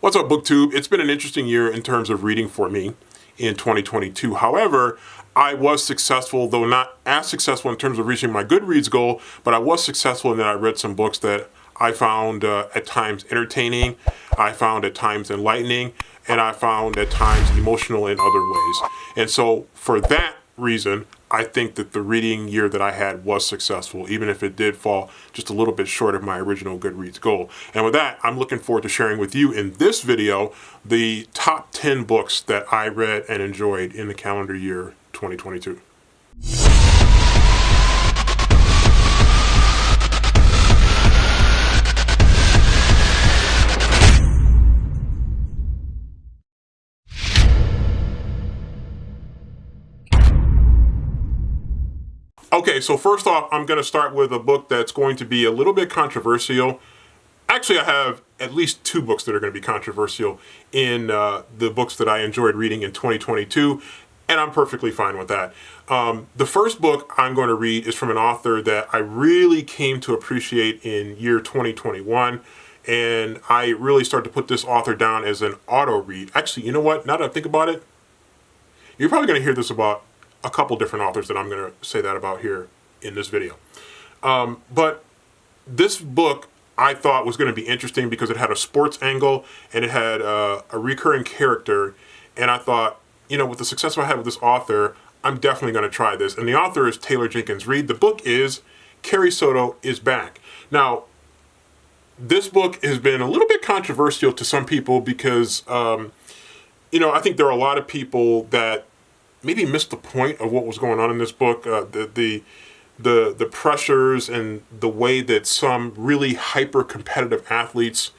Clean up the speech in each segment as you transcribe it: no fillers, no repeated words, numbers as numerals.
What's up, BookTube? It's been an interesting year in terms of reading for me in 2022. However, I was successful, though not as successful in terms of reaching my Goodreads goal, but I was successful in that I read some books that I found at times entertaining, I found at times enlightening, and I found at times emotional in other ways. And so for that reason, I think that the reading year that I had was successful, even if it did fall just a little bit short of my original Goodreads goal. And with that, I'm looking forward to sharing with you in this video the top 10 books that I read and enjoyed in the calendar year 2022. Okay, so first off, I'm going to start with a book that's going to be a little bit controversial. Actually, I have at least two books that are going to be controversial in the books that I enjoyed reading in 2022, and I'm perfectly fine with that. The first book I'm going to read is from an author that I really came to appreciate in year 2021, and I really started to put this author down as an auto read. Actually, you know what? Now that I think about it, you're probably going to hear this about a couple different authors that I'm going to say that about here in this video. But this book I thought was going to be interesting because it had a sports angle and it had a recurring character. And I thought, you know, with the success I had with this author, I'm definitely going to try this. And the author is Taylor Jenkins Reid. The book is Carrie Soto is Back. Now, this book has been a little bit controversial to some people because, you know, I think there are a lot of people that maybe missed the point of what was going on in this book. The pressures and the way that some really hyper competitive athletes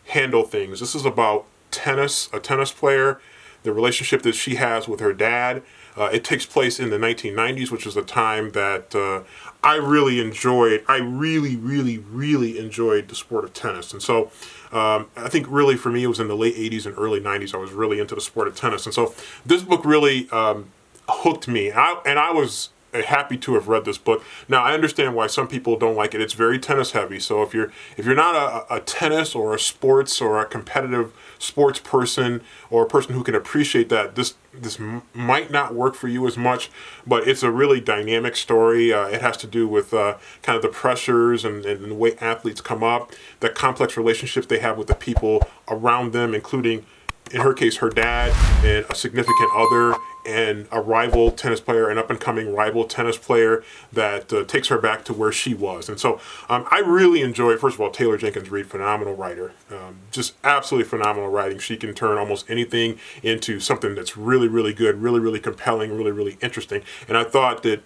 handle things. This is about tennis, a tennis player, the relationship that she has with her dad. It takes place in the 1990s, which is a time that I really enjoyed. I really enjoyed the sport of tennis. And so I think really for me, it was in the late 80s and early 90s. I was really into the sport of tennis. And so this book really hooked me. And I was happy to have read this book. Now, I understand why some people don't like it. It's very tennis heavy. So if you're not a tennis or a sports or a competitive sports person or a person who can appreciate that, this might not work for you as much, but it's a really dynamic story. It has to do with kind of the pressures and the way athletes come up, the complex relationships they have with the people around them, including, in her case, her dad and a significant other and a rival tennis player, an up-and-coming rival tennis player that takes her back to where she was. And so I really enjoy, first of all, Taylor Jenkins Reid, phenomenal writer, just absolutely phenomenal writing. She can turn almost anything into something that's really good, really compelling, really interesting. And I thought that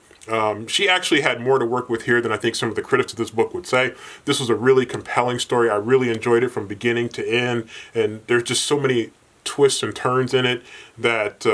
she actually had more to work with here than I think some of the critics of this book would say. This was a really compelling story. I really enjoyed it from beginning to end, and there's just so many twists and turns in it that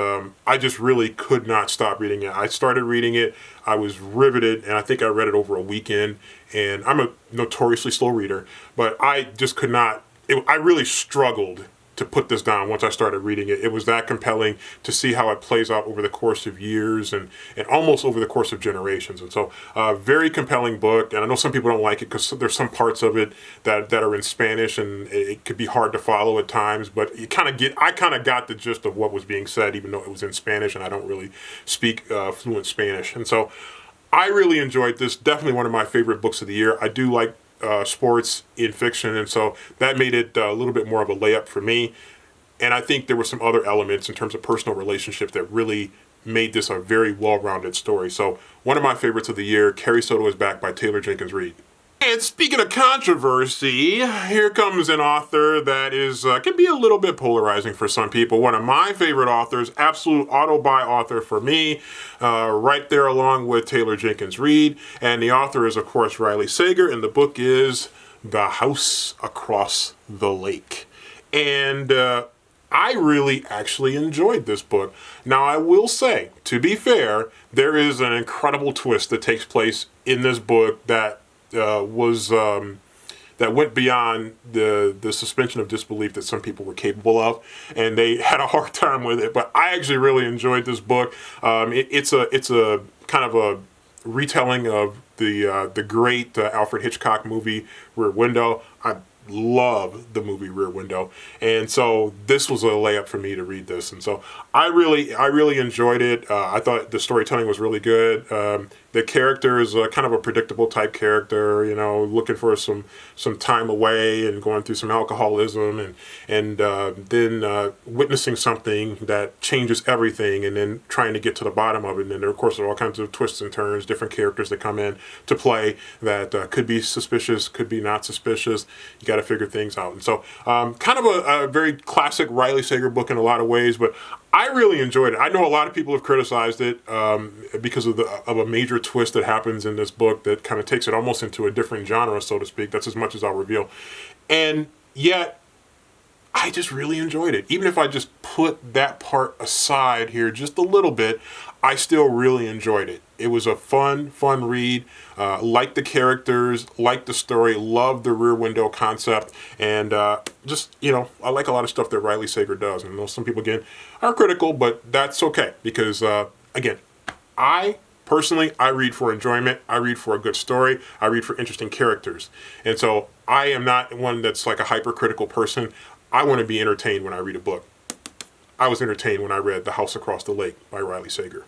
I just really could not stop reading it. I started reading it, I was riveted, and I think I read it over a weekend, and I'm a notoriously slow reader, but I just could not, I really struggled to put this down once I started reading it. It was that compelling to see how it plays out over the course of years and almost over the course of generations. And so very compelling book. And I know some people don't like it because there's some parts of it that are in Spanish and it could be hard to follow at times, but I kind of got the gist of what was being said, even though it was in Spanish and I don't really speak fluent Spanish. And so I really enjoyed this. Definitely one of my favorite books of the year. I do like sports in fiction, and so that made it a little bit more of a layup for me. And I think there were some other elements in terms of personal relationships that really made this a very well-rounded story. So one of my favorites of the year, Carrie Soto is Back by Taylor Jenkins Reid. And speaking of controversy, here comes an author that is can be a little bit polarizing for some people. One of my favorite authors, absolute auto-buy author for me, right there along with Taylor Jenkins Reid. And the author is, of course, Riley Sager, and the book is The House Across the Lake. And I really actually enjoyed this book. Now, I will say, to be fair, there is an incredible twist that takes place in this book that that went beyond the suspension of disbelief that some people were capable of, and they had a hard time with it. But I actually really enjoyed this book. It's a kind of a retelling of the great Alfred Hitchcock movie Rear Window. I love the movie Rear Window, and so this was a layup for me to read this, and so I really enjoyed it. I thought the storytelling was really good. The character is kind of a predictable type character, you know, looking for some time away and going through some alcoholism, and then witnessing something that changes everything, and then trying to get to the bottom of it. And then there, of course, are all kinds of twists and turns, different characters that come in to play that could be suspicious, could be not suspicious. You got to figure things out. And so kind of a very classic Riley Sager book in a lot of ways, but I really enjoyed it. I know a lot of people have criticized it because of a major twist that happens in this book that kind of takes it almost into a different genre, so to speak. That's as much as I'll reveal. And yet, I just really enjoyed it. Even if I just put that part aside here just a little bit, I still really enjoyed it. It was a fun read. Liked the characters, liked the story, loved the Rear Window concept, and just, you know, I like a lot of stuff that Riley Sager does. And I know some people, again, are critical, but that's okay because, again, I read for enjoyment. I read for a good story. I read for interesting characters. And so I am not one that's like a hypercritical person. I want to be entertained when I read a book. I was entertained when I read The House Across the Lake by Riley Sager.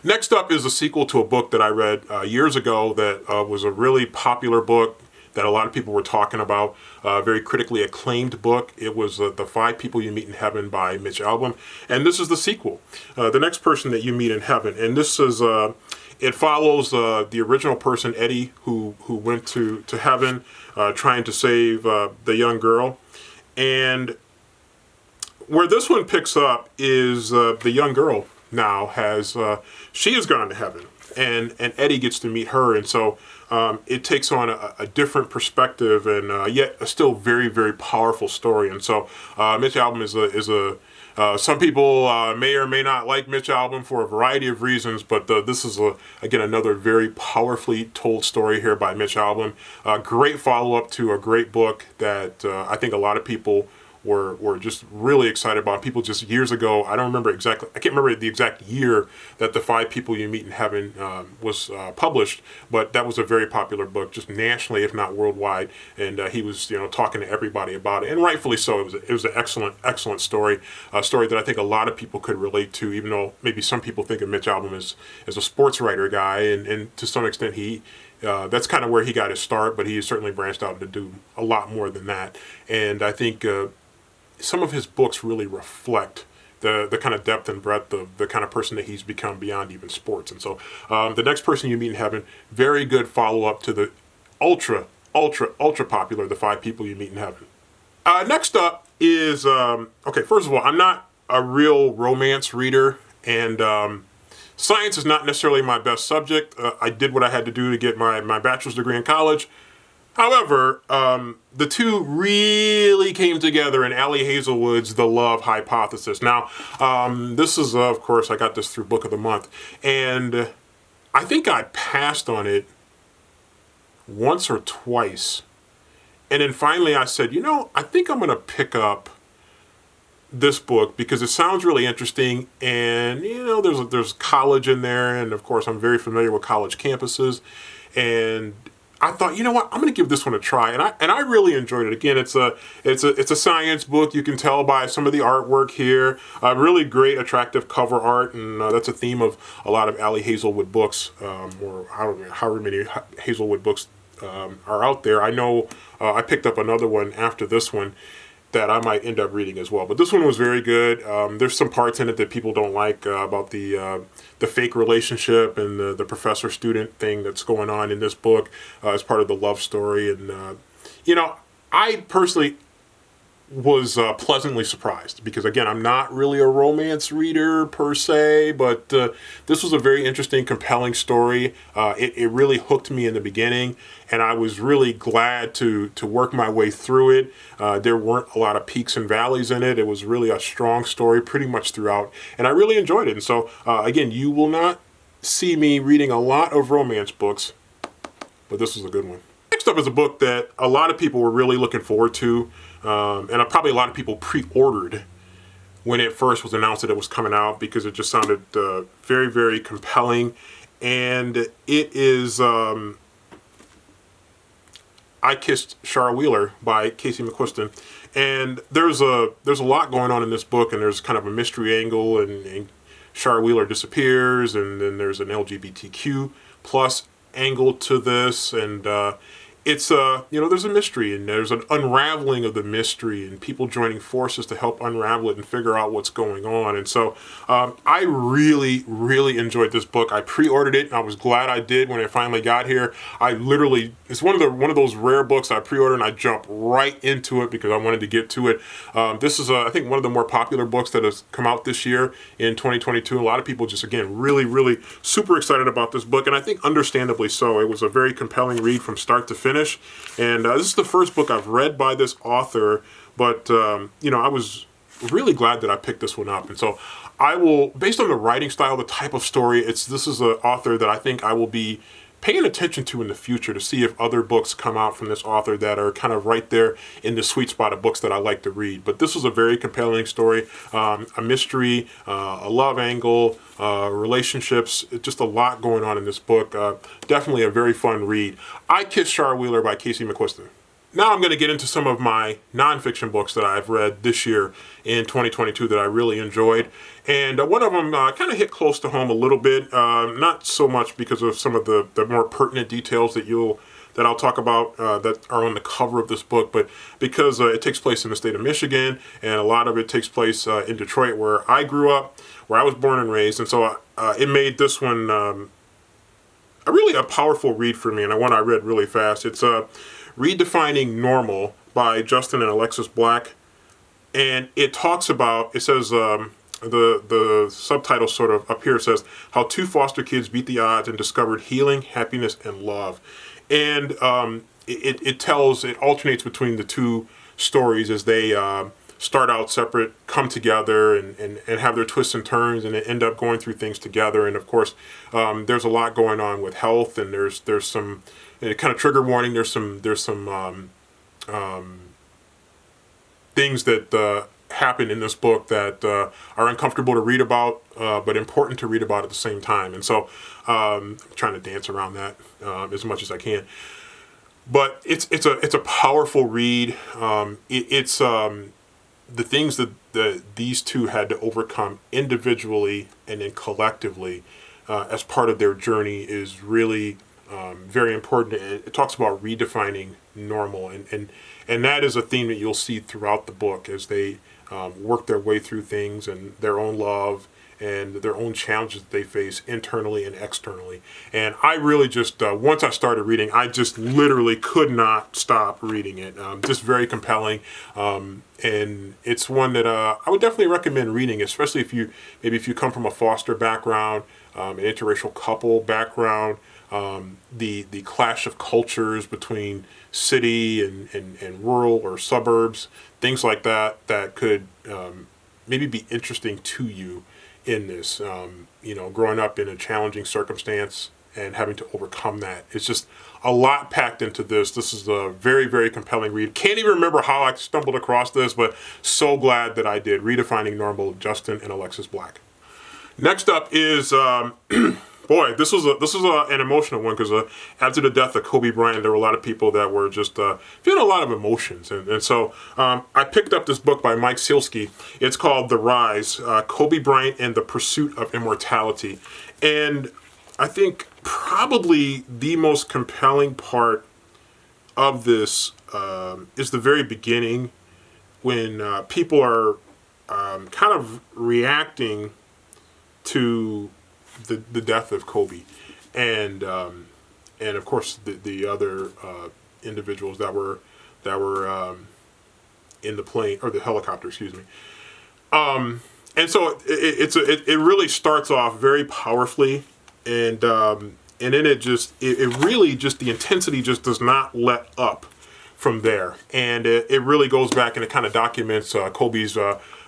Next up is a sequel to a book that I read years ago that was a really popular book that a lot of people were talking about, a very critically acclaimed book. It was The 5 People You Meet in Heaven by Mitch Albom, and this is the sequel, The Next Person That You Meet in Heaven. And this is, it follows the original person, Eddie, who went to heaven trying to save the young girl. And where this one picks up is the young girl now she has gone to heaven, and Eddie gets to meet her, and so it takes on a different perspective, and yet a still very powerful story. And so Mitch Albom is a some people may or may not like Mitch Albom for a variety of reasons, but this is again another very powerfully told story here by Mitch Albom. Great follow-up to a great book that I think a lot of people were just really excited about. People just years ago, I can't remember the exact year that The 5 People You Meet in Heaven was published, but that was a very popular book, just nationally, if not worldwide. And he was, you know, talking to everybody about it, and rightfully so. It was an excellent story, a story that I think a lot of people could relate to, even though maybe some people think of Mitch Albom as a sports writer guy, and to some extent that's kind of where he got his start, but he certainly branched out to do a lot more than that. And I think some of his books really reflect the kind of depth and breadth of the kind of person that he's become beyond even sports. And so The Next Person You Meet in Heaven, very good follow-up to the ultra popular The 5 People You Meet in Heaven. Next up is, okay, first of all, I'm not a real romance reader, and science is not necessarily my best subject. I did what I had to do to get my bachelor's degree in college. However, the two really came together in Ali Hazelwood's The Love Hypothesis. Now, this is, of course, I got this through Book of the Month, and I think I passed on it once or twice. And then finally I said, you know, I think I'm going to pick up this book because it sounds really interesting, and, you know, there's college in there, and of course I'm very familiar with college campuses, and I thought, you know what, I'm going to give this one a try, and I really enjoyed it. Again, it's a science book. You can tell by some of the artwork here. Really great, attractive cover art, and that's a theme of a lot of Ali Hazelwood books, or however many Hazelwood books are out there. I know I picked up another one after this one that I might end up reading as well. But this one was very good. There's some parts in it that people don't like about the fake relationship and the professor-student thing that's going on in this book as part of the love story. And, you know, I personally was pleasantly surprised because, again, I'm not really a romance reader per se, but this was a very interesting, compelling story. It really hooked me in the beginning, and I was really glad to work my way through it. There weren't a lot of peaks and valleys in it. It was really a strong story pretty much throughout, and I really enjoyed it. And so, again, you will not see me reading a lot of romance books, but this was a good one. Next up is a book that a lot of people were really looking forward to, and probably a lot of people pre-ordered when it first was announced that it was coming out because it just sounded very, very compelling. And it is, I Kissed Shara Wheeler by Casey McQuiston. And there's a lot going on in this book, and there's kind of a mystery angle, and Shara Wheeler disappears, and then there's an LGBTQ plus angle to this, and it's there's a mystery, and there's an unraveling of the mystery, and people joining forces to help unravel it and figure out what's going on. And so I really, really enjoyed this book. I pre-ordered it, and I was glad I did when it finally got here. It's one of those rare books I pre-ordered, and I jumped right into it because I wanted to get to it. This is I think one of the more popular books that has come out this year in 2022. A lot of people just, again, really, really super excited about this book, and I think understandably so. It was a very compelling read from start to finish. And this is the first book I've read by this author, but I was really glad that I picked this one up. And so I will, based on the writing style, the type of story, this is an author that I think I will be paying attention to in the future to see if other books come out from this author that are kind of right there in the sweet spot of books that I like to read. But this was a very compelling story, a mystery, a love angle, relationships, just a lot going on in this book. Definitely a very fun read. I Kissed Shara Wheeler by Casey McQuiston. Now I'm going to get into some of my nonfiction books that I've read this year in 2022 that I really enjoyed. And one of them kind of hit close to home a little bit, not so much because of some of the more pertinent details that I'll talk about that are on the cover of this book, but because it takes place in the state of Michigan, and a lot of it takes place in Detroit, where I grew up, where I was born and raised. And so it made this one really a powerful read for me, and one I read really fast. It's Redefining Normal by Justin and Alexis Black. And it says, the subtitle sort of up here says, How Two Foster Kids Beat the Odds and Discovered Healing, Happiness, and Love. And it alternates between the two stories as they start out separate, come together, and have their twists and turns, and they end up going through things together. And of course, there's a lot going on with health, and there's some kind of trigger warning. There's some things that happen in this book that are uncomfortable to read about, but important to read about at the same time. And so I'm trying to dance around that as much as I can. But it's a powerful read. It's the things that these two had to overcome individually and then collectively as part of their journey is really very important. It talks about redefining normal, and that is a theme that you'll see throughout the book as they work their way through things and their own love and their own challenges that they face internally and externally. And I really just, once I started reading, I just literally could not stop reading it. Just very compelling. And it's one that I would definitely recommend reading, especially if you come from a foster background, an interracial couple background, the clash of cultures between city and rural or suburbs, things like that could maybe be interesting to you in this, growing up in a challenging circumstance and having to overcome that. It's just a lot packed into this. This is a very, very compelling read. Can't even remember how I stumbled across this, but so glad that I did. Redefining Normal, Justin and Alexis Black. Next up is, boy, this was an emotional one because after the death of Kobe Bryant, there were a lot of people that were just feeling a lot of emotions. And so I picked up this book by Mike Sielski. It's called The Rise, Kobe Bryant and the Pursuit of Immortality. And I think probably the most compelling part of this is the very beginning when people are kind of reacting to the death of Kobe, and of course the other individuals that were in the plane or the helicopter, excuse me. And so it really starts off very powerfully, and then it really just the intensity just does not let up from there, and it really goes back and it kind of documents Kobe's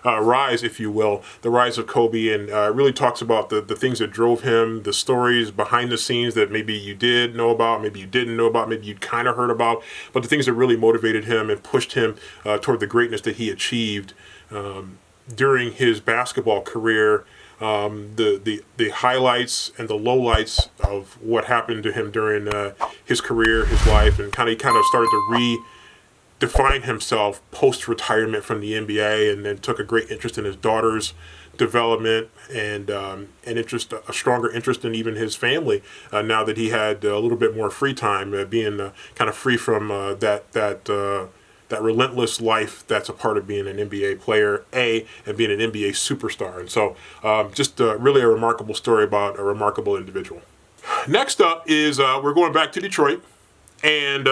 rise, if you will, the rise of Kobe, and really talks about the things that drove him, the stories behind the scenes that maybe you did know about, maybe you didn't know about, maybe you'd kind of heard about, but the things that really motivated him and pushed him toward the greatness that he achieved during his basketball career, the highlights and the lowlights of what happened to him during his career, his life, and he kind of started to redefine himself post-retirement from the NBA, and then took a great interest in his daughter's development and a stronger interest in even his family now that he had a little bit more free time, being kind of free from that relentless life that's a part of being an NBA player, and being an NBA superstar. And so just really a remarkable story about a remarkable individual. Next up is we're going back to Detroit, and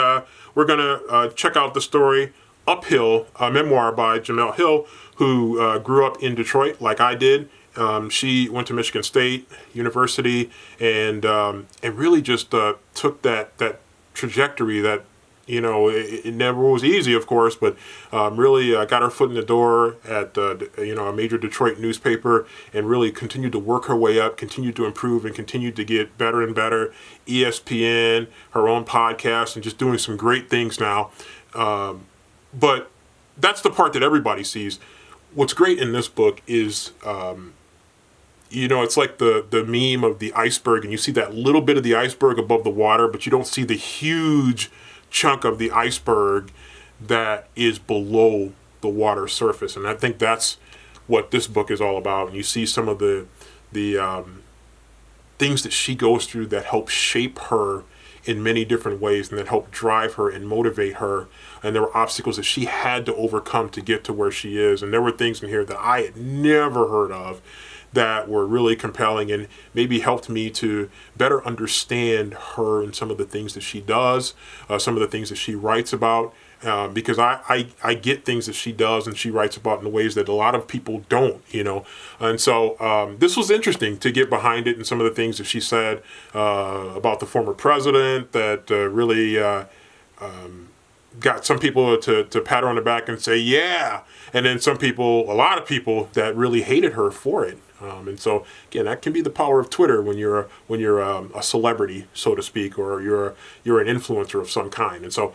we're going to check out the story Uphill, a memoir by Jamel Hill, who grew up in Detroit like I did. She went to Michigan State University and really just took that trajectory that, it never was easy, of course, but really got her foot in the door at a major Detroit newspaper, and really continued to work her way up, continued to improve, and continued to get better and better. ESPN, her own podcast, and just doing some great things now. But that's the part that everybody sees. What's great in this book is, it's like the meme of the iceberg, and you see that little bit of the iceberg above the water, but you don't see the huge chunk of the iceberg that is below the water surface. And I think that's what this book is all about. And you see some of the things that she goes through that help shape her in many different ways, and that help drive her and motivate her. And there were obstacles that she had to overcome to get to where she is. And there were things in here that I had never heard of that were really compelling, and maybe helped me to better understand her and some of the things that she does, some of the things that she writes about, because I get things that she does and she writes about in ways that a lot of people don't, And so this was interesting to get behind it, and some of the things that she said about the former president that really got some people to pat her on the back and say, yeah. And then a lot of people that really hated her for it. And so again, that can be the power of Twitter when you're a celebrity, so to speak, or you're an influencer of some kind. And so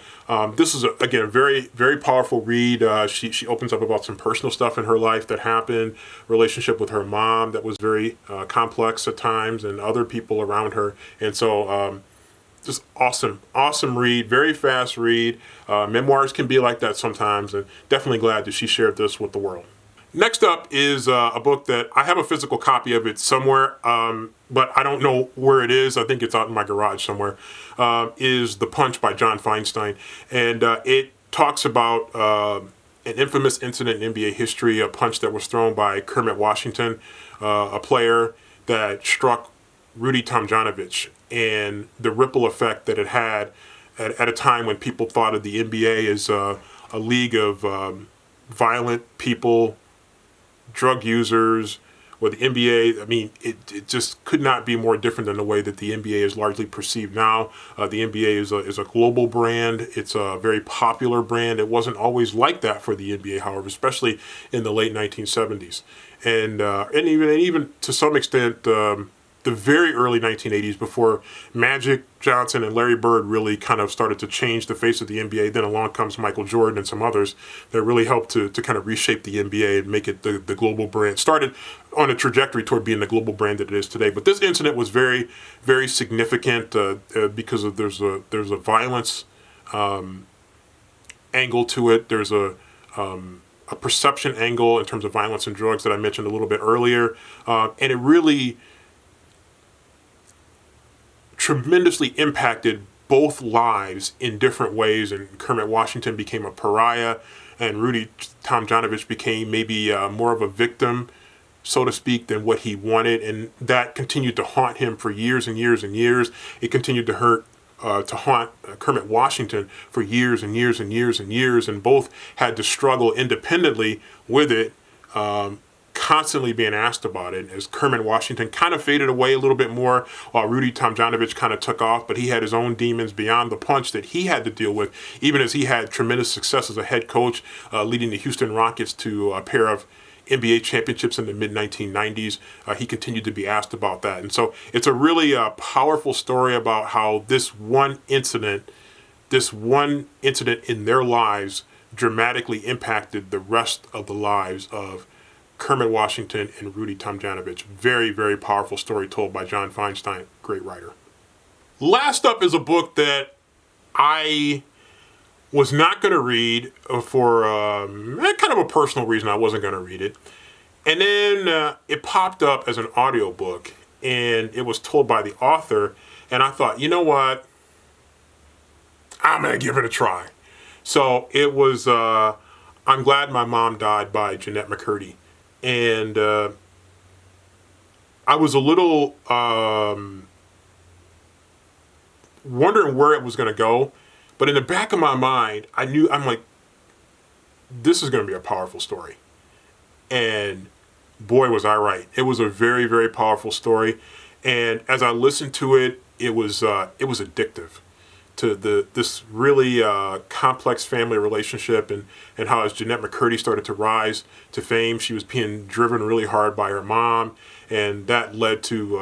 this is again a very, very powerful read. She opens up about some personal stuff in her life that happened, relationship with her mom that was very complex at times, and other people around her. And so just awesome read, very fast read. Memoirs can be like that sometimes, and definitely glad that she shared this with the world. Next up is a book that I have a physical copy of it somewhere, but I don't know where it is. I think it's out in my garage somewhere. Is The Punch by John Feinstein. And it talks about an infamous incident in NBA history, a punch that was thrown by Kermit Washington, a player that struck Rudy Tomjanovich, and the ripple effect that it had at a time when people thought of the NBA as a league of violent people, drug users, or the NBA. I mean, it just could not be more different than the way that the NBA is largely perceived now. The NBA is a global brand. It's a very popular brand. It wasn't always like that for the NBA, however, especially in the late 1970s, and even to some extent the very early 1980s, before Magic Johnson and Larry Bird really kind of started to change the face of the NBA. Then along comes Michael Jordan and some others that really helped to kind of reshape the NBA and make it the global brand. Started on a trajectory toward being the global brand that it is today. But this incident was very, very significant because there's a violence angle to it. There's a perception angle in terms of violence and drugs that I mentioned a little bit earlier, and it really tremendously impacted both lives in different ways. And Kermit Washington became a pariah, and Rudy Tomjanovich became maybe more of a victim, so to speak, than what he wanted. And that continued to haunt him for years and years and years. It continued to haunt Kermit Washington for years and years and years and years. And both had to struggle independently with it, constantly being asked about it, as Kermit Washington kind of faded away a little bit more while Rudy Tomjanovich kind of took off. But he had his own demons beyond the punch that he had to deal with, even as he had tremendous success as a head coach, leading the Houston Rockets to a pair of NBA championships in the mid-1990s. He continued to be asked about that. And so it's a really powerful story about how this one incident in their lives dramatically impacted the rest of the lives of Kermit Washington and Rudy Tomjanovich. Very, very powerful story told by John Feinstein, great writer. Last up is a book that I was not going to read for kind of a personal reason. I wasn't going to read it. And then it popped up as an audiobook, and it was told by the author. And I thought, you know what? I'm going to give it a try. So it was I'm Glad My Mom Died by Jeanette McCurdy. And I was a little wondering where it was going to go. But in the back of my mind, I'm like, this is going to be a powerful story. And boy, was I right. It was a very, very powerful story. And as I listened to it, it was addictive to this really complex family relationship, and how as Jeanette McCurdy started to rise to fame, she was being driven really hard by her mom, and that led to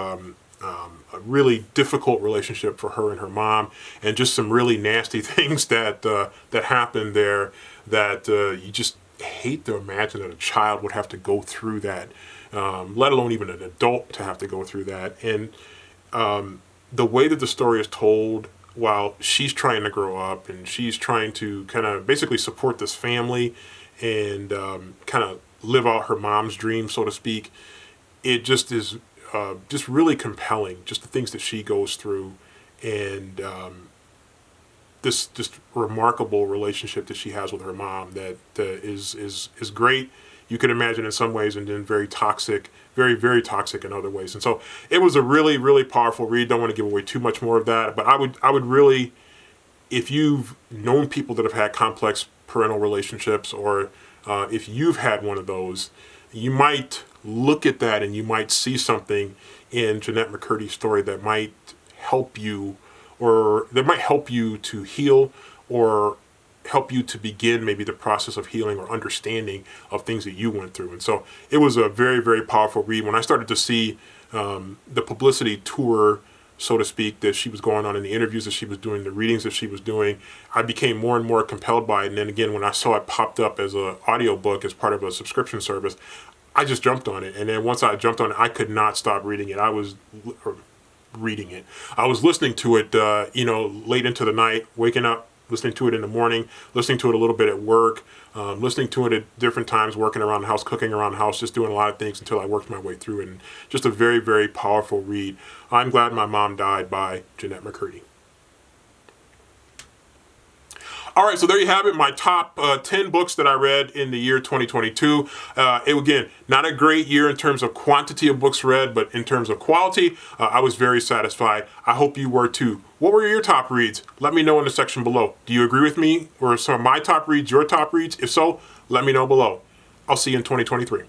a really difficult relationship for her and her mom, and just some really nasty things that happened there that you just hate to imagine that a child would have to go through that, let alone even an adult to have to go through that. And the way that the story is told, while she's trying to grow up and she's trying to kind of basically support this family and kind of live out her mom's dream, so to speak, it just is just really compelling, just the things that she goes through, and this just remarkable relationship that she has with her mom that is great, you can imagine, in some ways, and then very toxic, very, very toxic in other ways. And so it was a really, really powerful read. Don't want to give away too much more of that, but I would really, if you've known people that have had complex parental relationships, or if you've had one of those, you might look at that and you might see something in Jeanette McCurdy's story that might help you, or that might help you to heal, or help you to begin maybe the process of healing or understanding of things that you went through. And so it was a very, very powerful read. When I started to see the publicity tour, so to speak, that she was going on, in the interviews that she was doing, the readings that she was doing, I became more and more compelled by it. And then again, when I saw it popped up as an audiobook as part of a subscription service, I just jumped on it. And then once I jumped on it, I could not stop reading it. I was listening to it, late into the night, waking up, listening to it in the morning, listening to it a little bit at work, listening to it at different times, working around the house, cooking around the house, just doing a lot of things until I worked my way through it. And just a very, very powerful read. I'm Glad My Mom Died by Jeanette McCurdy. All right, so there you have it, my top 10 books that I read in the year 2022. Again, not a great year in terms of quantity of books read, but in terms of quality, I was very satisfied. I hope you were too. What were your top reads? Let me know in the section below. Do you agree with me? Were some of my top reads your top reads? If so, let me know below. I'll see you in 2023.